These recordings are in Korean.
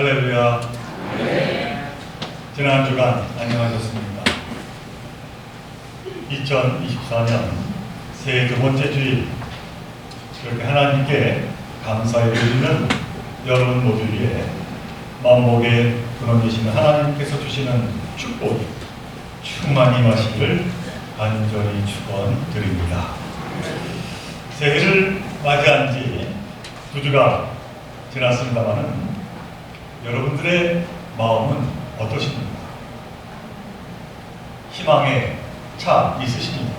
할렐루야. 지난 주간 안녕하셨습니까? 2024년 새해 두 번째 주일, 이렇게 하나님께 감사의 드리는 여러분 모두 위에 만복에 끊어주시는 하나님께서 주시는 축복이 충만히 임하시기를 간절히 축원드립니다. 새해를 맞이한 지 2주가 지났습니다마는 여러분들의 마음은 어떠십니까? 희망에 차 있으십니까?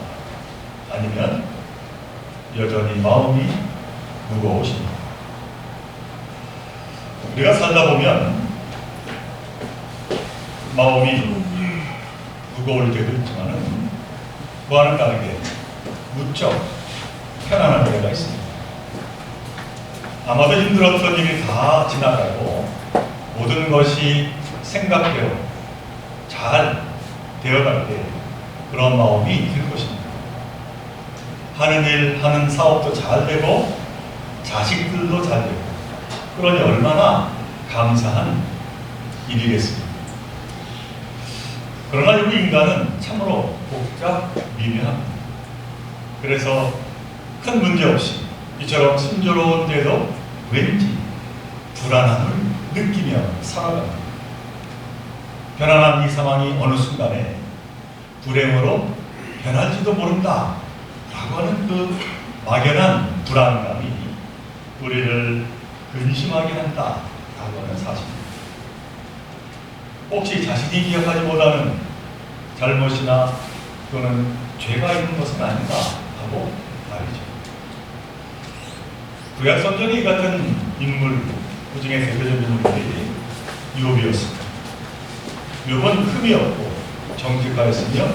아니면 여전히 마음이 무거우십니까? 우리가 살다 보면 마음이 무거울 때도 있지만은 그와는 다르게 무척 편안한 때가 있습니다. 아마도 힘들었던 일이 다 지나가고 모든 것이 생각대로 잘 되어갈 때 그런 마음이 들 것입니다. 하는 일, 하는 사업도 잘 되고 자식들도 잘 되고, 그러니 얼마나 감사한 일이겠습니까? 그러나 우리 인간은 참으로 복잡 미묘합니다. 그래서 큰 문제 없이 이처럼 순조로운 때도 왠지 불안함을 느끼며 살아갑니다. 편안한 이 상황이 어느 순간에 불행으로 변할지도 모른다 라고 하는 그 막연한 불안감이 우리를 근심하게 한다 라고 하는 사실입니다. 혹시 자신이 기억하지 못하는 잘못이나 또는 죄가 있는 것은 아닌가 하고 말이죠. 구약 성경에 이 같은 인물, 그 중에 대표적인 인물이 욥이었습니다. 욥은 흠이 없고 정직하였으며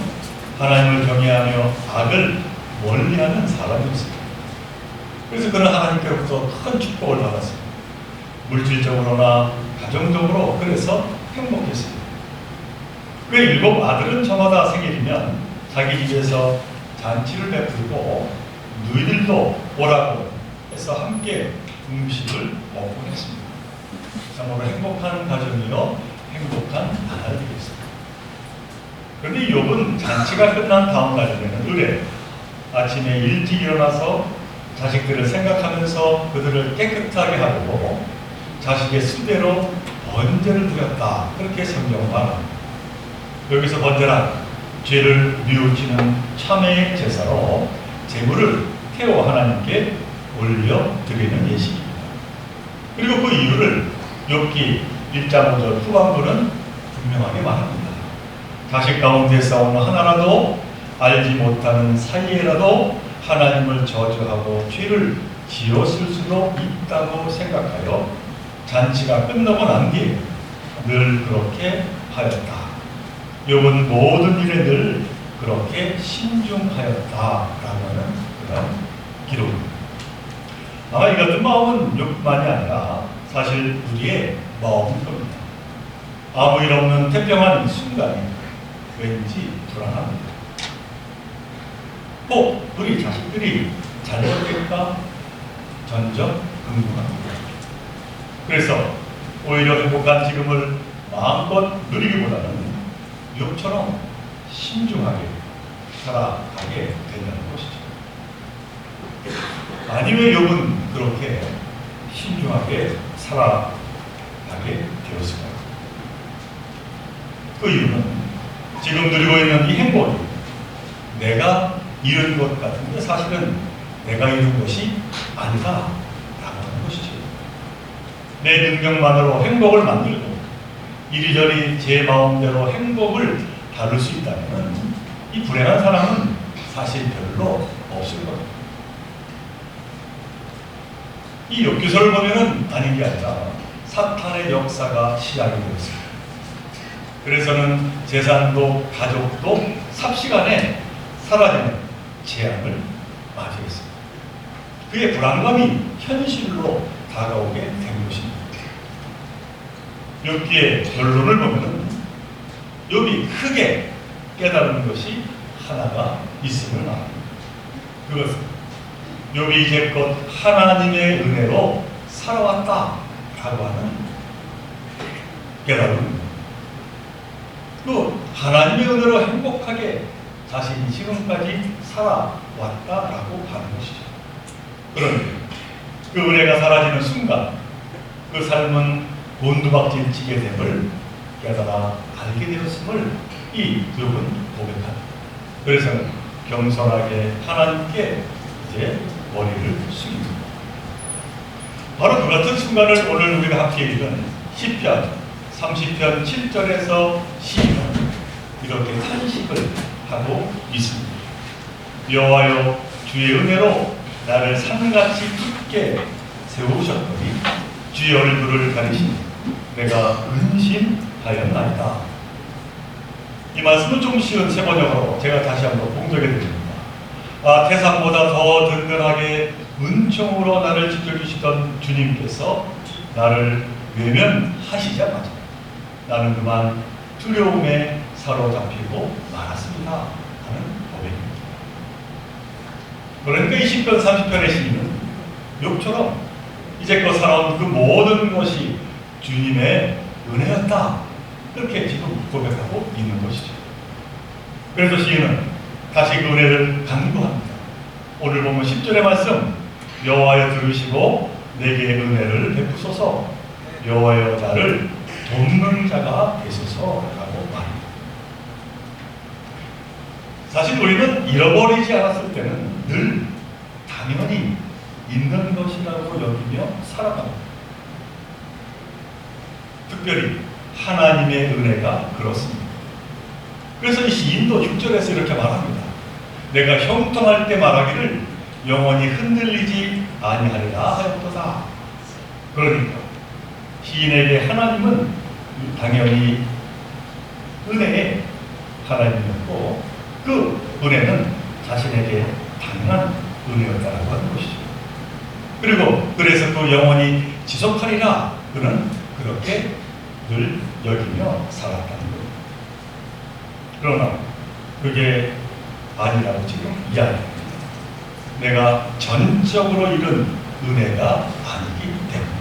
하나님을 경외하며 악을 멀리하는 사람이었습니다. 그래서 그는 하나님께로부터 큰 축복을 받았습니다. 물질적으로나 가정적으로 그래서 행복했습니다. 그 7 아들은 저마다 생일이면 자기 집에서 잔치를 베풀고 누이들도 오라고 해서 함께 음식을 먹곤 했습니다. 참으로 행복한 가정이요 행복한 나라를 이루었습니다. 그런데 욥은 잔치가 끝난 다음 날에는 의뢰 아침에 일찍 일어나서 자식들을 생각하면서 그들을 깨끗하게 하고 자식의 수대로 번제를 드렸다, 그렇게 성경은 말합니다. 여기서 번제란 죄를 뉘우치는 참회의 제사로 제물을 태워 하나님께 올려드리는 예식입니다. 그리고 그 이유를 욥기 1장 5절 후반부는 분명하게 말합니다. 자식 가운데 싸우는 하나라도 알지 못하는 사이에라도 하나님을 저주하고 죄를 지었을 수도 있다고 생각하여 잔치가 끝나고 난 뒤에 늘 그렇게 하였다. 욥은 모든 일에 늘 그렇게 신중하였다라고 하는 그런 기록입니다. 아마 이 같은 마음은 욥만이 아니라 사실 우리의 마음인 겁니다. 아무 일 없는 태평한 순간이 왠지 불안합니다. 우리 자식들이 잘 되었을까? 전적 궁금합니다. 그래서 오히려 행복한 지금을 마음껏 누리기보다는 욥처럼 신중하게 살아가게 된다는 것이죠. 아니, 왜 욥은 그렇게 신중하게 살아가게 되었을까요? 그 이유는 지금 누리고 있는 이 행복이 내가 이룬 것 같은데 사실은 내가 이룬 것이 아니다라고 하는 것이죠. 내 능력만으로 행복을 만들고 이리저리 제 마음대로 행복을 다룰 수 있다면 이 불행한 사람은 사실 별로 없을 겁니다. 이 욥기서를 보면은 아닌 게 아니라 사탄의 역사가 시작이 되었습니다. 그래서는 재산도 가족도 삽시간에 사라지는 재앙을 맞이했습니다. 그의 불안감이 현실로 다가오게 된 것입니다. 욥기의 결론을 보면은 욥이 크게 깨달은 것이 하나가 있음을 말합니다. 그것은 욥이 이제껏 하나님의 은혜로 살아왔다라고 하는 깨달은 또 하나님의 은혜로 행복하게 자신이 지금까지 살아왔다라고 하는 것이죠. 그런데 그 은혜가 사라지는 순간 그 삶은 곤두박질치게 됨을 깨달아 알게 되었음을 이 기록은 고백합니다. 그래서 겸손하게 하나님께 이제 머리를 숙입니다. 바로 그 같은 순간을 오늘 우리가 함께 읽은 시편 30편 7절에서 시인은 이렇게 탄식을 하고 있습니다. 여호와여 주의 은혜로 나를 산같이 굳게 세우셨더니 주의 얼굴을 가리시니 내가 근심하였나이다. 이 말씀은 좀 쉬운 세 번역으로 제가 다시 한번 봉독해 드립니다. 태산보다 더 든든하게 은총으로 나를 지켜주시던 주님께서 나를 외면하시자마자 나는 그만 두려움에 사로잡히고 말았습니다 하는 고백입니다. 그러니까 이 시편 30편의 시인은 욕처럼 이제껏 살아온 그 모든 것이 주님의 은혜였다, 그렇게 지금 고백하고 있는 것이죠. 그래서 시인은 다시 그 은혜를 강구합니다. 오늘 보면 10절의 말씀, 여호와여 들으시고 내게 은혜를 베푸소서, 여호와여 나를 돕는 자가 되소서라고 말합니다. 사실 우리는 잃어버리지 않았을 때는 늘 당연히 있는 것이라고 여기며 살아갑니다. 특별히 하나님의 은혜가 그렇습니다. 그래서 이 시인도 6절에서 이렇게 말합니다. 내가 형통할 때 말하기를 영원히 흔들리지 아니하리라 하였도다. 그러니까 시인에게 하나님은 당연히 은혜의 하나님이었고 그 은혜는 자신에게 당연한 은혜였다라고 하는 것이죠. 그리고 그래서 또 영원히 지속하리라, 그는 그렇게 늘 여기며 살았다는 거예요. 그러나 그게 아니라고 지금 이야기합니다. 내가 전적으로 잃은 은혜가 아니기 때문에,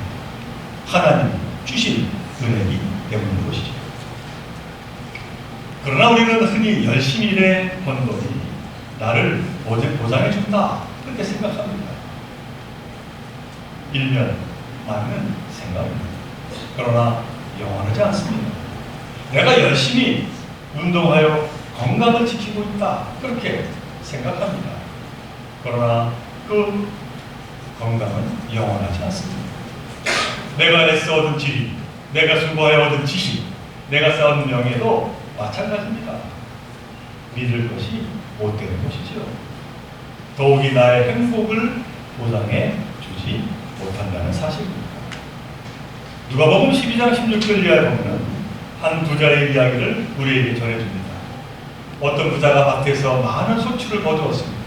하나님 주신 은혜이기 때문인 것이죠. 그러나 우리는 흔히 열심히 일해 번 돈이 나를 보장해 준다, 그렇게 생각합니다. 일면 많은 생각입니다. 그러나 영원하지 않습니다. 내가 열심히 운동하여 건강을 지키고 있다, 그렇게 생각합니다. 그러나 그 건강은 영원하지 않습니다. 내가 애써 얻은 지위, 내가 수고하여 얻은 지식, 내가 쌓은 명예도 마찬가지입니다. 믿을 것이 못 되는 것이죠. 더욱이 나의 행복을 보장해 주지 못한다는 사실입니다. 누가복음 12장 16절 이하에 보면 한 부자의 이야기를 우리에게 전해줍니다. 어떤 부자가 밭에서 많은 소출을 거두었습니다.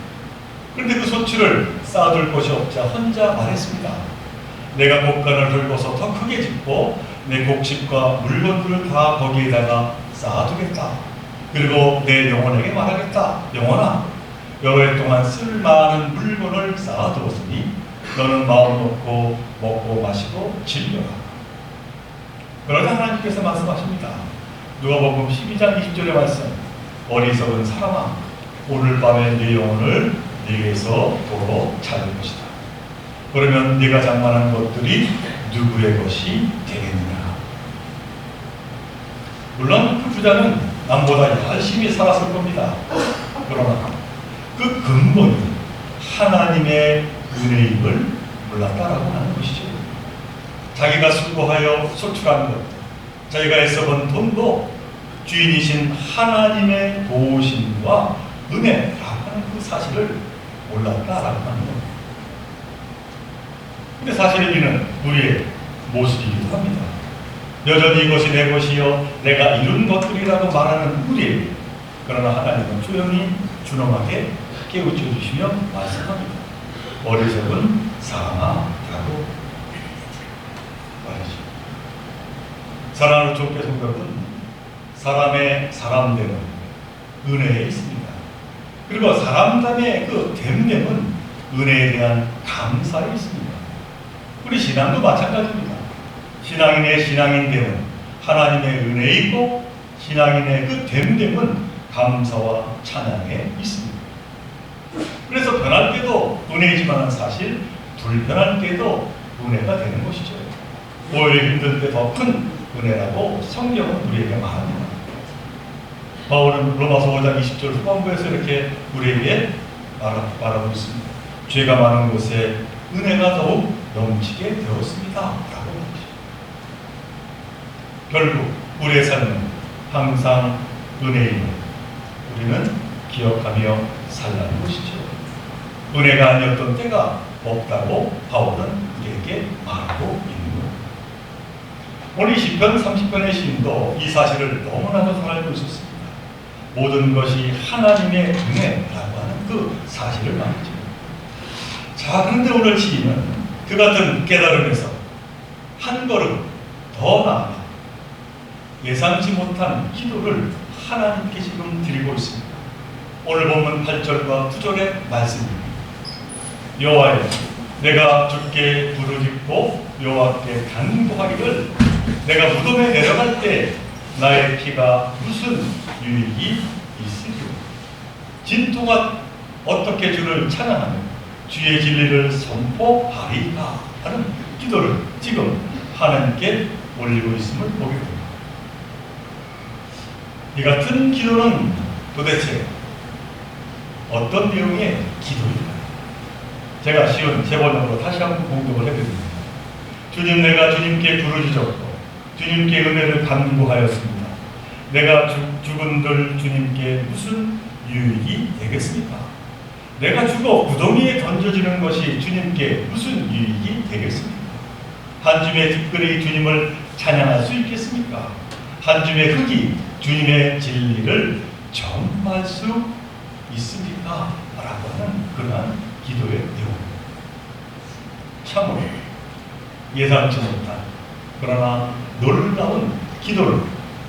그런데 그 소출을 쌓아둘 곳이 없자 혼자 말했습니다. 내가 곡간을 돌고서 더 크게 짓고 내 곡식과 물건들을 다 거기에다가 쌓아두겠다. 그리고 내 영혼에게 말하겠다. 영혼아, 여러 해 동안 쓸만한 물건을 쌓아두었으니 너는 마음 놓고 먹고 마시고 즐겨라. 그러자 하나님께서 말씀하십니다. 누가복음 12장 20절의 말씀, 어리석은 사람아, 오늘 밤에 네 영혼을 네게서 도로 찾을 것이다. 그러면 네가 장만한 것들이 누구의 것이 되겠느냐. 물론 그 부자는 남보다 열심히 살았을 겁니다. 그러나 그 근본이 하나님의 은혜임을 몰랐다라고 하는 것이죠. 자기가 수고하여 소출한 것, 자기가 애써본 돈도 주인이신 하나님의 도우심과 은혜라고 하는 그 사실을 몰랐다라고 하는 겁니다. 근데 사실 우리는 우리의 모습이기도 합니다. 여전히 이것이 내 것이요 내가 이룬 것들이라고 말하는 우리에게, 그러나 하나님은 조용히 준엄하게 깨우쳐 주시며 말씀합니다. 어리석은 사람아라고 말이죠. 사랑하는 주께 성도여러분, 사람의 사람됨은 은혜에 있습니다. 그리고 사람됨의 그 됨됨은 은혜에 대한 감사에 있습니다. 우리 신앙도 마찬가지입니다. 신앙인의 신앙인됨은 하나님의 은혜이고 신앙인의 그 됨됨은 감사와 찬양에 있습니다. 그래서 변할 때도 은혜이지만 사실 불편할 때도 은혜가 되는 것이죠. 오히려 힘들 때 더 큰 은혜라고 성경은 우리에게 말합니다. 바울은 로마서 5장 20절 후반부에서 이렇게 우리에게 말하고 있습니다. 죄가 많은 곳에 은혜가 더욱 넘치게 되었습니다 라고 말하죠. 결국 우리의 삶은 항상 은혜임을 우리는 기억하며 살라는 것이죠. 은혜가 아니었던 때가 없다고 바울은 우리에게 말하고 있는 것. 오늘 시편 30편의 시인도 이 사실을 너무나도 잘 알고 있었습니다. 모든 것이 하나님의 은혜라고 하는 그 사실을 말이죠. 자, 그런데 오늘 시인은 그 같은 깨달음에서 한 걸음 더 나아가 예상치 못한 기도를 하나님께 지금 드리고 있습니다. 오늘 본문 8절과 9절의 말씀입니다. 여호와여, 내가 주께 부르짖고 여호와께 간구하기를 내가 무덤에 내려갈 때 나의 피가 무슨 유익이 있으리요. 진토가 어떻게 주를 찬양하며 주의 진리를 선포하리까 하는 기도를 지금 하나님께 올리고 있음을 보게 됩니다. 이 같은 기도는 도대체 어떤 내용의 기도일까요? 제가 쉬운 제 번역으로 다시 한번 공독을 해드립니다. 주님, 내가 주님께 부르짖었고 주님께 은혜를 간구하였습니다. 내가 죽은들 주님께 무슨 유익이 되겠습니까? 내가 죽어 구덩이에 던져지는 것이 주님께 무슨 유익이 되겠습니까? 한 줌의 티끌이 주님을 찬양할 수 있겠습니까? 한 줌의 흙이 주님의 진리를 전할 수 있습니까? 라고 하는 그러한 기도의 내용입니다. 참으로 예상치 못한 그러나 놀라운 기도를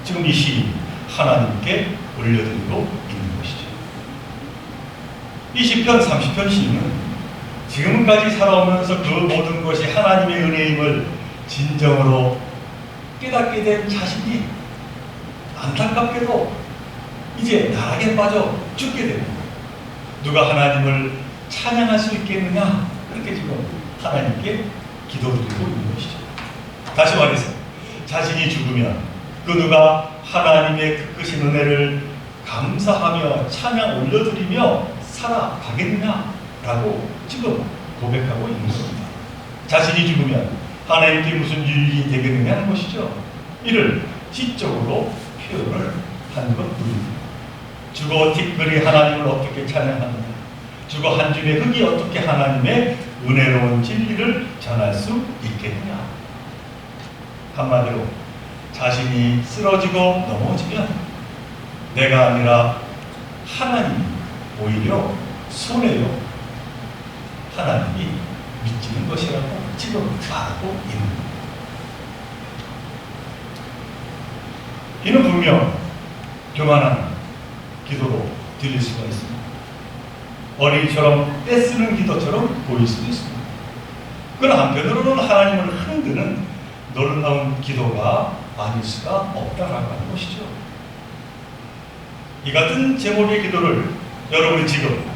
지금 이 시인 하나님께 올려드리고 있는 것이죠. 이 시편 30편 시인은 지금까지 살아오면서 그 모든 것이 하나님의 은혜임을 진정으로 깨닫게 된 자신이 안타깝게도 이제 나락에 빠져 죽게 됩니다. 누가 하나님을 찬양할 수 있겠느냐? 그렇게 지금 하나님께 기도드리고 있는 것이죠. 다시 말해서 자신이 죽으면 그 누가 하나님의 그 크신 은혜를 감사하며 찬양 올려드리며 살아가겠느냐라고 지금 고백하고 있는 겁니다. 자신이 죽으면 하나님께 무슨 유익이 되겠느냐 하는 것이죠. 이를 지적으로 표현을 한 것뿐입니다. 죽어 티끌이 하나님을 어떻게 찬양하느냐, 죽어 한 줌의 흙이 어떻게 하나님의 은혜로운 진리를 전할 수 있겠느냐. 한마디로 자신이 쓰러지고 넘어지면 내가 아니라 하나님이 오히려 손해요. 하나님이 미치는 것이라고 지금 말하고 있는 겁니다. 이는 분명 교만한 기도로 들릴 수가 있습니다. 어린이처럼 떼쓰는 기도처럼 보일 수도 있습니다. 그러나 한편으로는 하나님을 흔드는 놀라운 기도가 아닐 수가 없다라고 하는 것이죠. 이 같은 제목의 기도를 여러분이 지금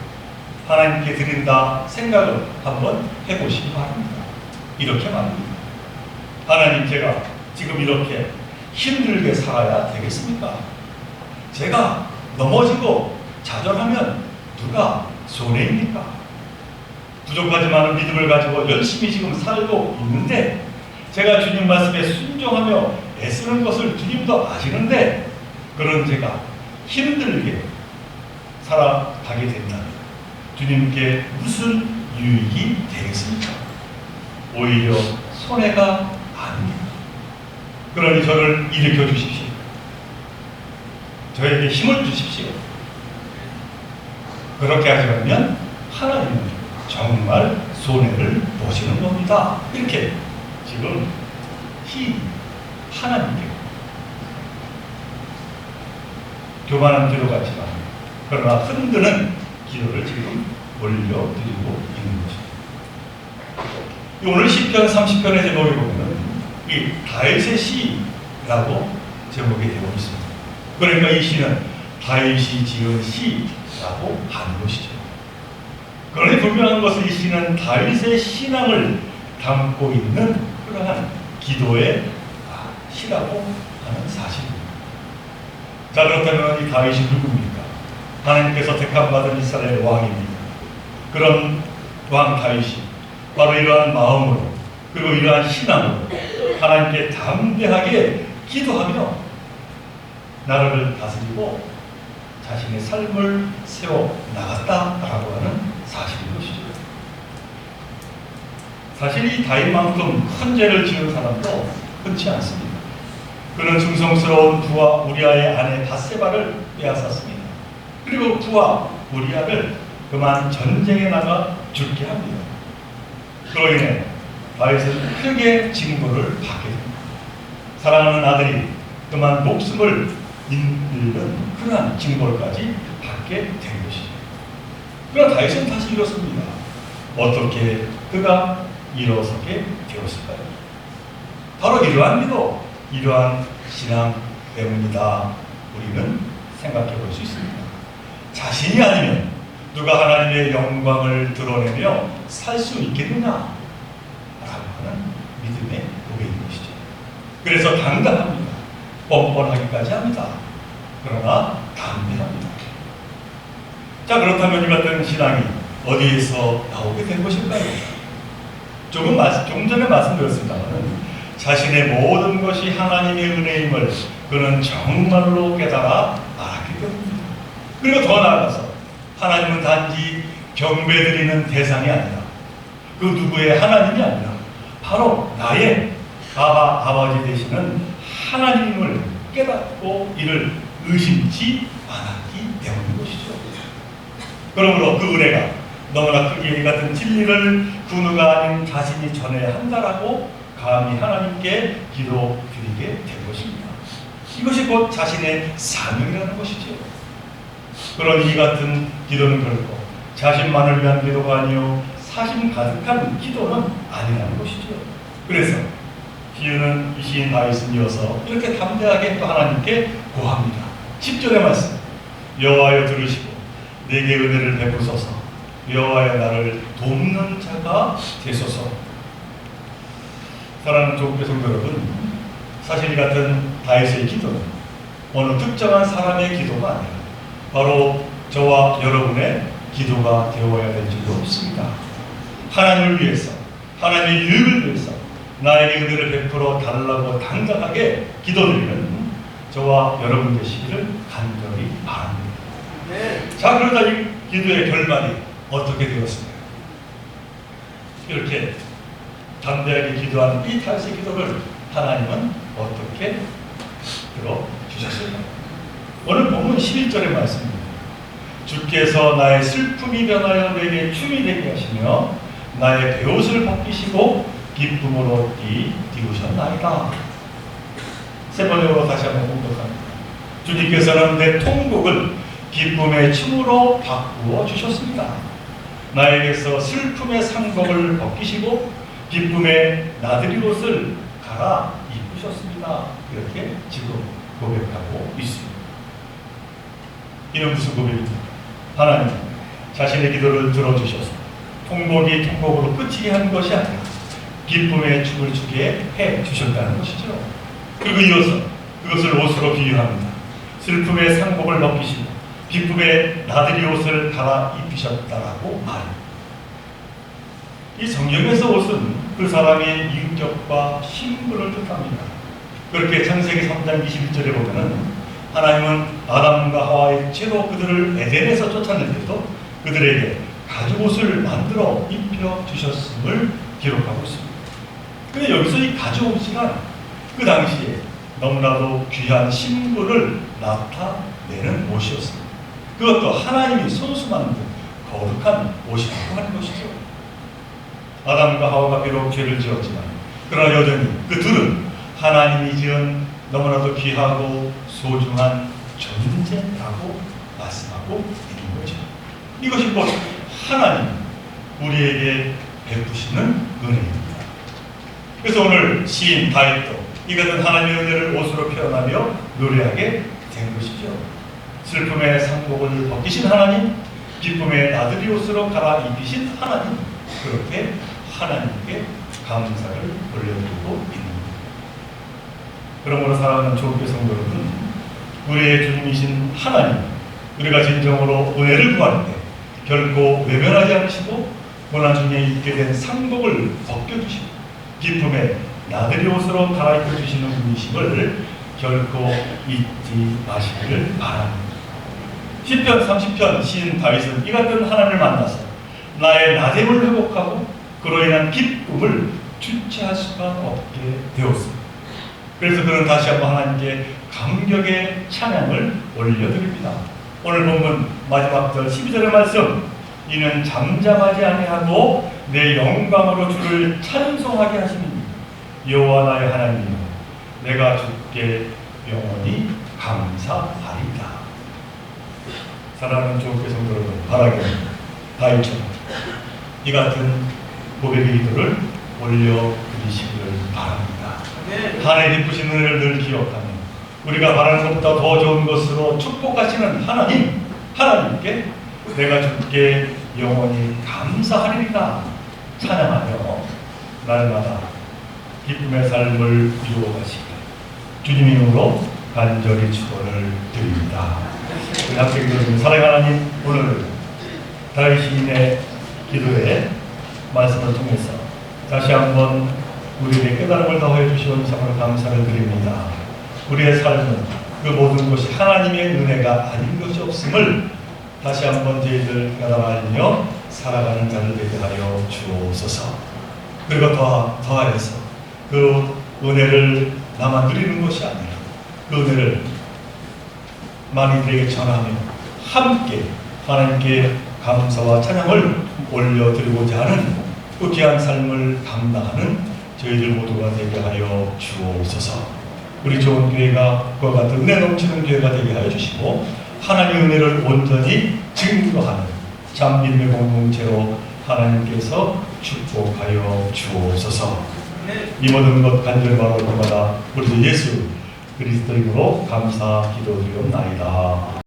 하나님께 드린다 생각을 한번 해보시기 바랍니다. 이렇게 말합니다. 하나님, 제가 지금 이렇게 힘들게 살아야 되겠습니까? 제가 넘어지고 좌절하면 누가 손해입니까? 부족하지만 믿음을 가지고 열심히 지금 살고 있는데 제가 주님 말씀에 순종하며 애쓰는 것을 주님도 아시는데 그런 제가 힘들게 살아가게 된다면 주님께 무슨 유익이 되겠습니까? 오히려 손해가 아닙니다. 그러니 저를 일으켜 주십시오. 저에게 힘을 주십시오. 그렇게 하지 않으면 하나님은 정말 손해를 보시는 겁니다. 이렇게 지금 하나님께 교만한 기도 같지만 그러나 흔드는 기도를 지금 올려드리고 있는 것입니다. 오늘 시편 30편의 제목에 보면 이 다윗의 시 라고 제목이 되고 있습니다. 그러니까 이 시는 다윗이 지은 시라고 하는 것이죠. 그런데 분명한 것은 이 시는 다윗의 신앙을 담고 있는 그러한 기도의 시라고 하는 사실입니다. 자, 그렇다면 이 다윗이 누굽니까? 하나님께서 택함받은 이스라엘 왕입니다. 그런 왕 다윗이 바로 이러한 마음으로 그리고 이러한 신앙으로 하나님께 담대하게 기도하며 나라를 다스리고 자신의 삶을 세워 나갔다라고 하는 사실인 것이죠. 사실 이 다윗만큼 큰 죄를 지은 사람도 흔치 않습니다. 그는 충성스러운 부하 우리아의 아내 바세바를 빼앗았습니다. 그리고 부하 우리아를 그만 전쟁에 나가 죽게 합니다. 그로 인해 다윗은 크게 징벌을 받게 됩니다. 사랑하는 아들이 그만 목숨을 잃는 그러한 징벌까지 받게 된 것이죠. 그러나 다윗은 다시 일어섭니다. 어떻게 그가 일어서게 되었을까요? 바로 이러한 기도, 이러한 신앙 때문이다. 우리는 생각해 볼 수 있습니다. 자신이 아니면 누가 하나님의 영광을 드러내며 살 수 있겠느냐? 라고 하는 믿음의 고백인 것이죠. 그래서 당당합니다. 뻔뻔하기까지 합니다. 그러나 담대합니다. 자, 그렇다면 이 같은 신앙이 어디에서 나오게 된 것일까요? 조금 전에 말씀드렸습니다만 자신의 모든 것이 하나님의 은혜임을 그는 정말로 깨달아 알았기 때문입니다. 그리고 더 나아가서 하나님은 단지 경배드리는 대상이 아니라 그 누구의 하나님이 아니라 바로 나의 아버지 되시는 하나님을 깨닫고 이를 의심치 않았기 때문인 것이죠. 그러므로 그 은혜가 너무나 크게 이 같은 진리를 그 누가 아닌 자신이 전해야 한다라고 감히 하나님께 기도드리게 된 것입니다. 이것이 곧 자신의 사명이라는 것이죠. 그런 이 같은 기도는 결코 자신만을 위한 기도가 아니요 사심 가득한 기도는 아니라는 것이죠. 그래서 시인은 이 시인 다윗은 이어서 이렇게 담대하게 또 하나님께 고합니다. 10절의 말씀, 여호와여 들으시고 내게 은혜를 베푸소서, 여호와여 나를 돕는 자가 되소서. 사랑하는 조국교 성도 여러분, 사실 이 같은 다윗의 기도는 어느 특정한 사람의 기도가 아니라 바로 저와 여러분의 기도가 되어야 될 줄로 믿습니다. 하나님을 위해서, 하나님의 유익을 위해서 나에게 은혜를 베풀어 달라고 당당하게 기도드리는 저와 여러분 되시기를 간절히 바랍니다. 네. 자, 그러다 이 기도의 결말이 어떻게 되었습니까? 이렇게 담대하게 기도한 이 다윗의 기도를 하나님은 어떻게 들어주셨을까요? 오늘 본문 11절의 말씀입니다. 주께서 나의 슬픔이 변하여 내게 춤이 되게 하시며 나의 베옷을 벗기시고 기쁨으로 띄우셨나이다. 세 번역으로 다시 한번 공독합니다. 주님께서는 내 통곡을 기쁨의 춤으로 바꾸어 주셨습니다. 나에게서 슬픔의 상복을 벗기시고 기쁨의 나들이 옷을 갈아 입으셨습니다. 이렇게 지금 고백하고 있습니다. 이는 무슨 고백입니까? 하나님 자신의 기도를 들어주셔서 통곡이 통곡으로 끝이게 한 것이 아니라 기쁨의 춤을 추게 해 주셨다는 것이죠. 그리고 이어서 그것을 옷으로 비유합니다. 슬픔의 상복을 벗기시고 기쁨의 나들이 옷을 갈아 입히셨다라고 말합니다. 이 성경에서 옷은 그 사람의 인격과 신분을 뜻합니다. 그렇게 창세기 3장 21절에 보면은 하나님은 아담과 하와의 채로 그들을 에덴에서 쫓아낼 때도 그들에게 가죽옷을 만들어 입혀주셨음을 기록하고 있습니다. 근데 여기서 이 가죽옷이란 그 당시에 너무나도 귀한 신분을 나타내는 옷이었습니다. 그것도 하나님이 손수 만든 거룩한 옷이라고 하는 것이죠. 아담과 하와가 비록 죄를 지었지만 그러나 여전히 그 둘은 하나님이 지은 너무나도 귀하고 소중한 존재라고 말씀하고 있는 거죠. 이것이 곧 하나님 우리에게 베푸시는 은혜입니다. 그래서 오늘 시인 다윗도 이것은 하나님의 은혜를 옷으로 표현하며 노래하게 된 것이죠. 슬픔의 상복을 벗기신 하나님, 기쁨의 나들이 옷으로 갈아입히신 하나님, 그렇게 하나님께 감사를 올려드리고 있는 것. 그러므로 사랑하는 조국의 성도 여러분, 우리의 주님이신 하나님, 우리가 진정으로 은혜를 구할 때 결코 외면하지 않으시고 고난중에 입게 된 상복을 벗겨주시고 기쁨의 나들이 옷으로 갈아입혀주시는 분이심을 결코 잊지 마시기를 바랍니다. 시편 30편 시인 다윗은 이 같은 하나님을 만나서 나의 나됨을 회복하고 그로 인한 기쁨을 주체할 수가 없게 되었습니다. 그래서 그는 다시 한번 하나님께 감격의 찬양을 올려드립니다. 오늘 본문 마지막 절 12절의 말씀, 이는 잠잠하지 아니하고 내 영광으로 주를 찬송하게 하시니 여호와 나의 하나님, 내가 주께 영원히 감사하리라. 사랑하는 조국의 성도 여러분, 바라기는 다윗처럼 이 같은 고백의 기도를 올려드리시기를 바랍니다. 하나님의 기쁘신 은혜를 늘 기억하며 우리가 바라는 것보다 더 좋은 것으로 축복하시는 하나님께 내가 주께 영원히 감사하리라 찬양하며 날마다 기쁨의 삶을 이루어가시길 주님 이름으로 간절히 축원을 드립니다. 우리 함께 기도드리는 사랑의 하나님, 오늘 다윗 시인의 기도의 말씀을 통해서 다시 한번 우리에게 깨달음을 더해 주시온 참으로 감사를 드립니다. 우리의 삶은 그 모든 것이 하나님의 은혜가 아닌 것이 없음을 다시 한번 저희들 깨달아며 살아가는 자를 되게 하여 주옵소서. 그리고 더하여서 그 은혜를 나만 누리는 것이 아니라 그 은혜를 많이들에게 전하며 함께 하나님께 감사와 찬양을 올려드리고자 하는 그 귀한 삶을 감당하는 저희들 모두가 되게 하여 주옵소서. 우리 좋은 교회가 그와 같은 은혜 넘치는 교회가 되게 하여 주시고 하나님의 은혜를 온전히 증거하는 참 믿음의 공동체로 하나님께서 축복하여 주옵소서. 이 모든 것 간절히 바라올 때마다 우리 주 예수 그리스도 이름으로 감사 기도드리옵나이다.